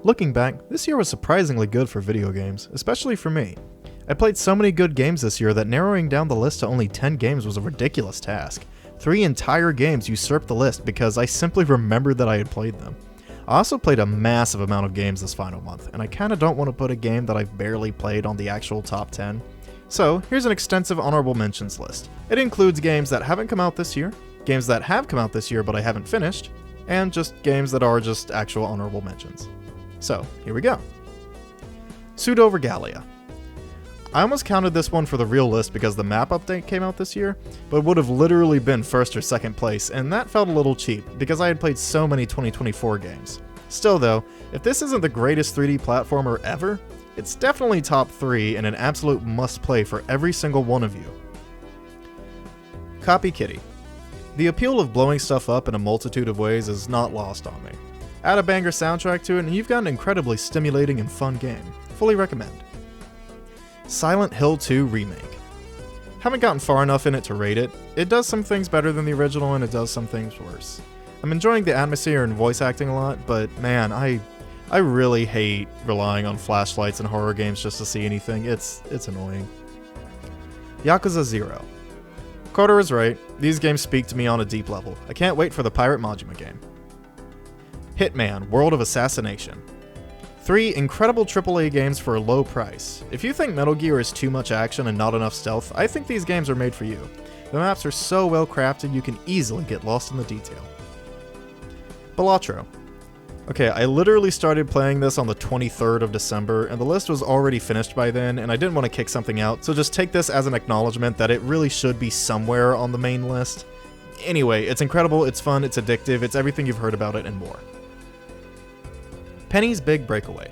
Looking back, this year was surprisingly good for video games, especially for me. I played so many good games this year that narrowing down the list to only 10 games was a ridiculous task. 3 entire games usurped the list because I simply remembered that I had played them. I also played a massive amount of games this final month, and I kinda don't want to put a game that I've barely played on the actual top 10. So here's an extensive honorable mentions list. It includes games that haven't come out this year, games that have come out this year but I haven't finished, and just games that are just actual honorable mentions. So, here we go. Pseudo Regalia. I almost counted this one for the real list because the map update came out this year, but it would have literally been first or second place, and that felt a little cheap because I had played so many 2024 games. Still though, if this isn't the greatest 3D platformer ever, it's definitely top 3 and an absolute must-play for every single one of you. Copy Kitty. The appeal of blowing stuff up in a multitude of ways is not lost on me. Add a banger soundtrack to it and you've got an incredibly stimulating and fun game. Fully recommend. Silent Hill 2 Remake. Haven't gotten far enough in it to rate it. It does some things better than the original and it does some things worse. I'm enjoying the atmosphere and voice acting a lot, but man, I really hate relying on flashlights in horror games just to see anything. It's annoying. Yakuza 0. Carter is right, these games speak to me on a deep level. I can't wait for the Pirate Majima game. Hitman World of Assassination. 3 incredible AAA games for a low price. If you think Metal Gear is too much action and not enough stealth, I think these games are made for you. The maps are so well crafted you can easily get lost in the detail. Balatro. Okay, I literally started playing this on the 23rd of December, and the list was already finished by then, and I didn't want to kick something out, so just take this as an acknowledgement that it really should be somewhere on the main list. Anyway, it's incredible, it's fun, it's addictive, it's everything you've heard about it and more. Penny's Big Breakaway.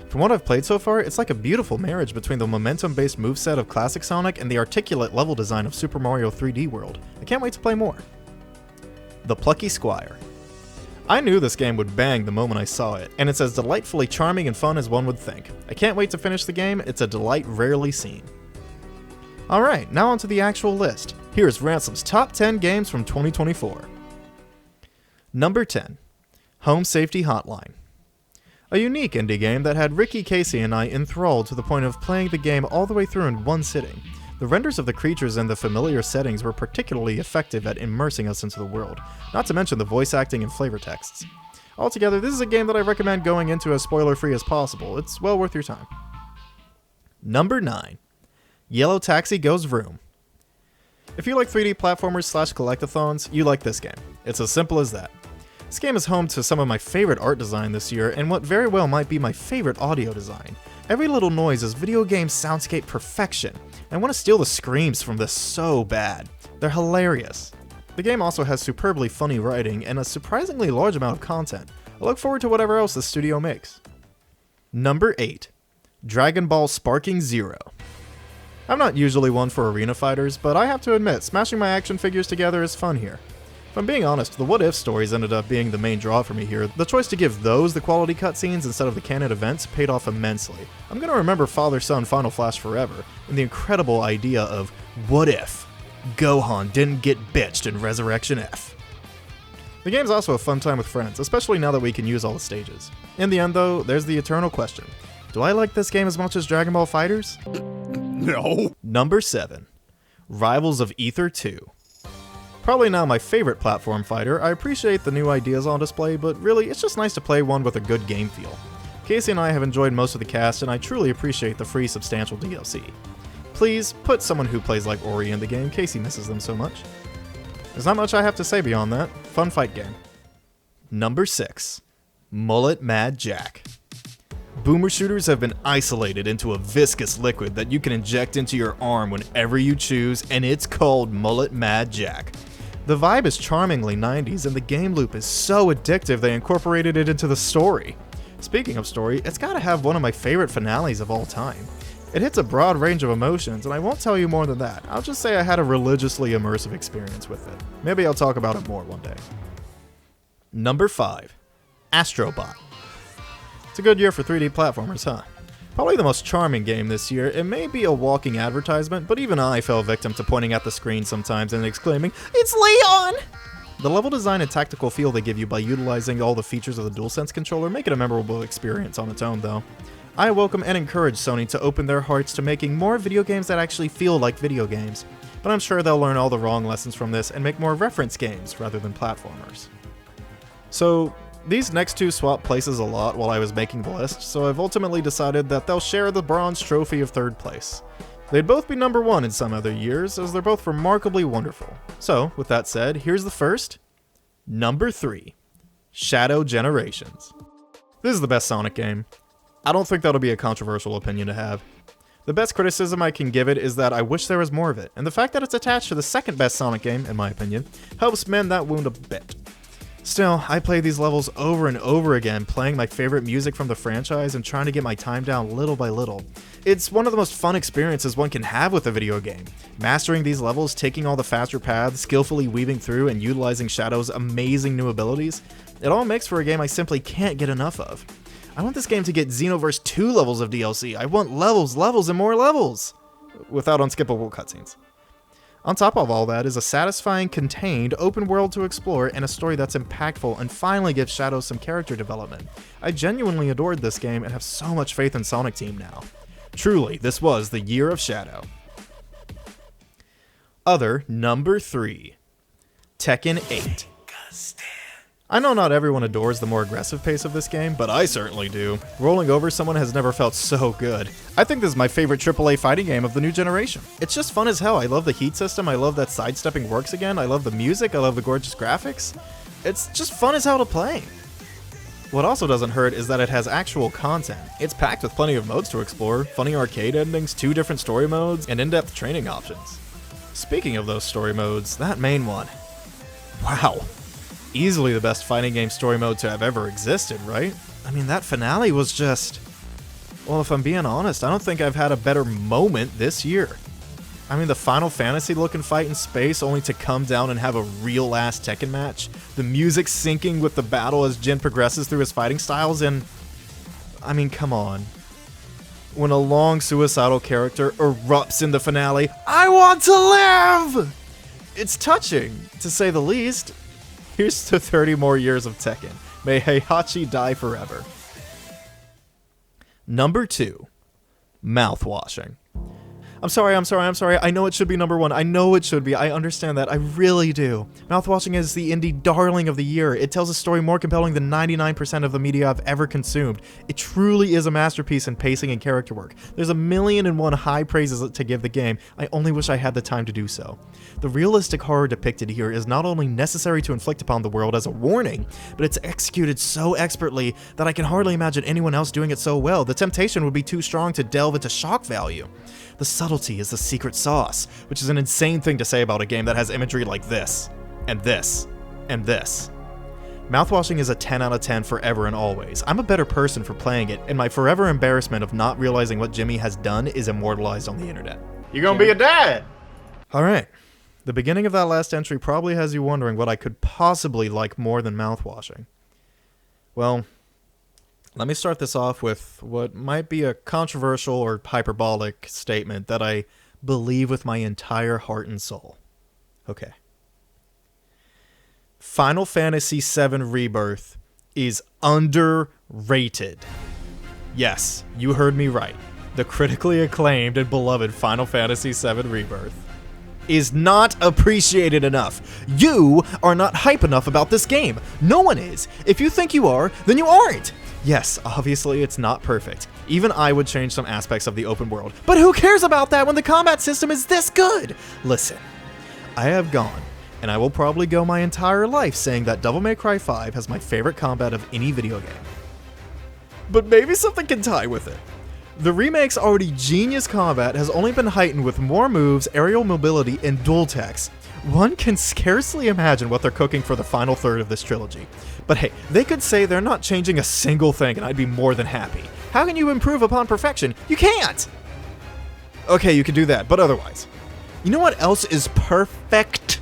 From what I've played so far, it's like a beautiful marriage between the momentum-based moveset of classic Sonic and the articulate level design of Super Mario 3D World. I can't wait to play more. The Plucky Squire. I knew this game would bang the moment I saw it, and it's as delightfully charming and fun as one would think. I can't wait to finish the game, it's a delight rarely seen. Alright, now onto the actual list. Here's Ransom's top 10 games from 2024. Number 10. Home Safety Hotline. A unique indie game that had Ricky, Casey, and I enthralled to the point of playing the game all the way through in one sitting. The renders of the creatures and the familiar settings were particularly effective at immersing us into the world, not to mention the voice acting and flavor texts. Altogether, this is a game that I recommend going into as spoiler-free as possible. It's well worth your time. Number 9. Yellow Taxi Goes Vroom. If you like 3D platformers / collectathons, you like this game. It's as simple as that. This game is home to some of my favorite art design this year, and what very well might be my favorite audio design. Every little noise is video game soundscape perfection. I want to steal the screams from this so bad. They're hilarious. The game also has superbly funny writing and a surprisingly large amount of content. I look forward to whatever else the studio makes. Number 8. Dragon Ball Sparking Zero. I'm not usually one for arena fighters, but I have to admit, smashing my action figures together is fun here. If I'm being honest, the what if stories ended up being the main draw for me here. The choice to give those the quality cutscenes instead of the canon events paid off immensely. I'm gonna remember Father-Son Final Flash forever, and the incredible idea of, what if Gohan didn't get bitched in Resurrection F? The game's also a fun time with friends, especially now that we can use all the stages. In the end though, there's the eternal question. Do I like this game as much as Dragon Ball FighterZ? No. Number 7. Rivals of Aether 2. Probably not my favorite platform fighter. I appreciate the new ideas on display, but really, it's just nice to play one with a good game feel. Casey and I have enjoyed most of the cast, and I truly appreciate the free substantial DLC. Please, put someone who plays like Ori in the game. Casey misses them so much. There's not much I have to say beyond that. Fun fight game. Number 6. Mullet Mad Jack. Boomer shooters have been isolated into a viscous liquid that you can inject into your arm whenever you choose, and it's called Mullet Mad Jack. The vibe is charmingly 90s, and the game loop is so addictive they incorporated it into the story. Speaking of story, it's gotta have one of my favorite finales of all time. It hits a broad range of emotions, and I won't tell you more than that. I'll just say I had a religiously immersive experience with it. Maybe I'll talk about it more one day. Number 5. Astrobot. It's a good year for 3D platformers, huh? Probably the most charming game this year. It may be a walking advertisement, but even I fell victim to pointing at the screen sometimes and exclaiming, "It's Leon!" The level design and tactical feel they give you by utilizing all the features of the DualSense controller make it a memorable experience on its own though. I welcome and encourage Sony to open their hearts to making more video games that actually feel like video games, but I'm sure they'll learn all the wrong lessons from this and make more reference games rather than platformers. So, these next two swap places a lot while I was making the list, so I've ultimately decided that they'll share the bronze trophy of third place. They'd both be number one in some other years, as they're both remarkably wonderful. So, with that said, here's the first. Number 3. Shadow Generations. This is the best Sonic game. I don't think that'll be a controversial opinion to have. The best criticism I can give it is that I wish there was more of it, and the fact that it's attached to the second best Sonic game, in my opinion, helps mend that wound a bit. Still, I play these levels over and over again, playing my favorite music from the franchise and trying to get my time down little by little. It's one of the most fun experiences one can have with a video game. Mastering these levels, taking all the faster paths, skillfully weaving through, and utilizing Shadow's amazing new abilities, it all makes for a game I simply can't get enough of. I want this game to get Xenoverse 2 levels of DLC. I want levels, levels, and more levels! Without unskippable cutscenes. On top of all that is a satisfying, contained, open world to explore and a story that's impactful and finally gives Shadow some character development. I genuinely adored this game and have so much faith in Sonic Team now. Truly, this was the year of Shadow. Other number 3. Tekken 8. I know not everyone adores the more aggressive pace of this game, but I certainly do. Rolling over someone has never felt so good. I think this is my favorite AAA fighting game of the new generation. It's just fun as hell. I love the heat system, I love that sidestepping works again, I love the music, I love the gorgeous graphics. It's just fun as hell to play. What also doesn't hurt is that it has actual content. It's packed with plenty of modes to explore, funny arcade endings, 2 different story modes, and in-depth training options. Speaking of those story modes, that main one. Wow. Easily the best fighting game story mode to have ever existed, right? I mean, that finale was just... Well, if I'm being honest, I don't think I've had a better moment this year. I mean, the Final Fantasy looking fight in space only to come down and have a real-ass Tekken match. The music syncing with the battle as Jin progresses through his fighting styles, and... I mean, come on. When a long suicidal character erupts in the finale, I want to live! It's touching, to say the least. Here's to 30 more years of Tekken. May Heihachi die forever. Number 2. Mouthwashing. I'm sorry. I know it should be number 1. I know it should be. I understand that. I really do. Mouthwashing is the indie darling of the year. It tells a story more compelling than 99% of the media I've ever consumed. It truly is a masterpiece in pacing and character work. There's 1,000,001 high praises to give the game. I only wish I had the time to do so. The realistic horror depicted here is not only necessary to inflict upon the world as a warning, but it's executed so expertly that I can hardly imagine anyone else doing it so well. The temptation would be too strong to delve into shock value. The subtlety is the secret sauce, which is an insane thing to say about a game that has imagery like this, and this, and this. Mouthwashing is a 10 out of 10 forever and always. I'm a better person for playing it, and my forever embarrassment of not realizing what Jimmy has done is immortalized on the internet. You're gonna be a dad! Alright, the beginning of that last entry probably has you wondering what I could possibly like more than mouthwashing. Well, let me start this off with what might be a controversial or hyperbolic statement that I believe with my entire heart and soul. Okay. Final Fantasy VII Rebirth is underrated. Yes, you heard me right. The critically acclaimed and beloved Final Fantasy VII Rebirth is not appreciated enough. You are not hype enough about this game. No one is. If you think you are, then you aren't. Yes, obviously it's not perfect. Even I would change some aspects of the open world. But who cares about that when the combat system is this good? Listen, I have gone, and I will probably go my entire life saying that Devil May Cry 5 has my favorite combat of any video game. But maybe something can tie with it. The remake's already genius combat has only been heightened with more moves, aerial mobility, and dual techs. One can scarcely imagine what they're cooking for the final third of this trilogy. But hey, they could say they're not changing a single thing and I'd be more than happy. How can you improve upon perfection? You can't! Okay, you can do that, but otherwise. You know what else is perfect?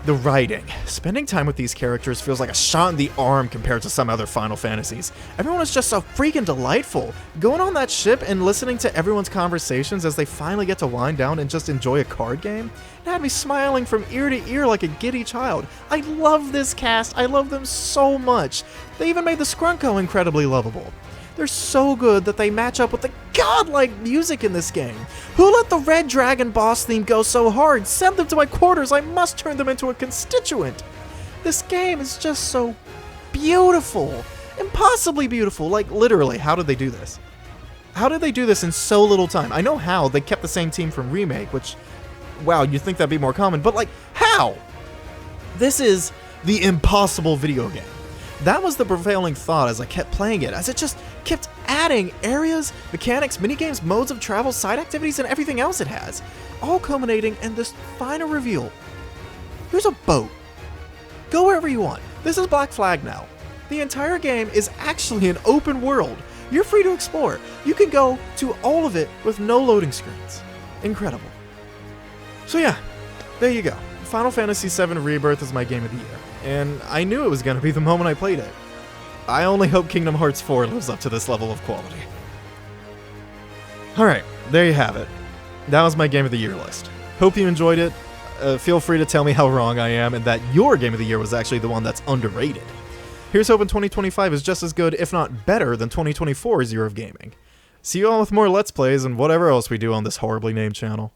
The writing. Spending time with these characters feels like a shot in the arm compared to some other Final Fantasies. Everyone is just so freaking delightful. Going on that ship and listening to everyone's conversations as they finally get to wind down and just enjoy a card game, It had me smiling from ear to ear like a giddy child. I love this cast. I love them so much. They even made the Scrunko incredibly lovable. They're so good that they match up with the godlike music in this game. Who let the Red Dragon boss theme go so hard? Send them to my quarters. I must turn them into a constituent. This game is just so beautiful. Impossibly beautiful. Like, literally, how did they do this? How did they do this in so little time? I know how. They kept the same team from Remake, which, wow, you'd think that'd be more common, but like, how? This is the impossible video game. That was the prevailing thought as I kept playing it, as it just kept adding areas, mechanics, minigames, modes of travel, side activities, and everything else it has, all culminating in this final reveal. Here's a boat. Go wherever you want. This is Black Flag now. The entire game is actually an open world. You're free to explore. You can go to all of it with no loading screens. Incredible. So yeah, there you go. Final Fantasy VII Rebirth is my game of the year, and I knew it was going to be the moment I played it. I only hope Kingdom Hearts 4 lives up to this level of quality. Alright, there you have it. That was my game of the year list. Hope you enjoyed it. Feel free to tell me how wrong I am and that your game of the year was actually the one that's underrated. Here's hoping 2025 is just as good, if not better, than 2024's year of gaming. See you all with more Let's Plays and whatever else we do on this horribly named channel.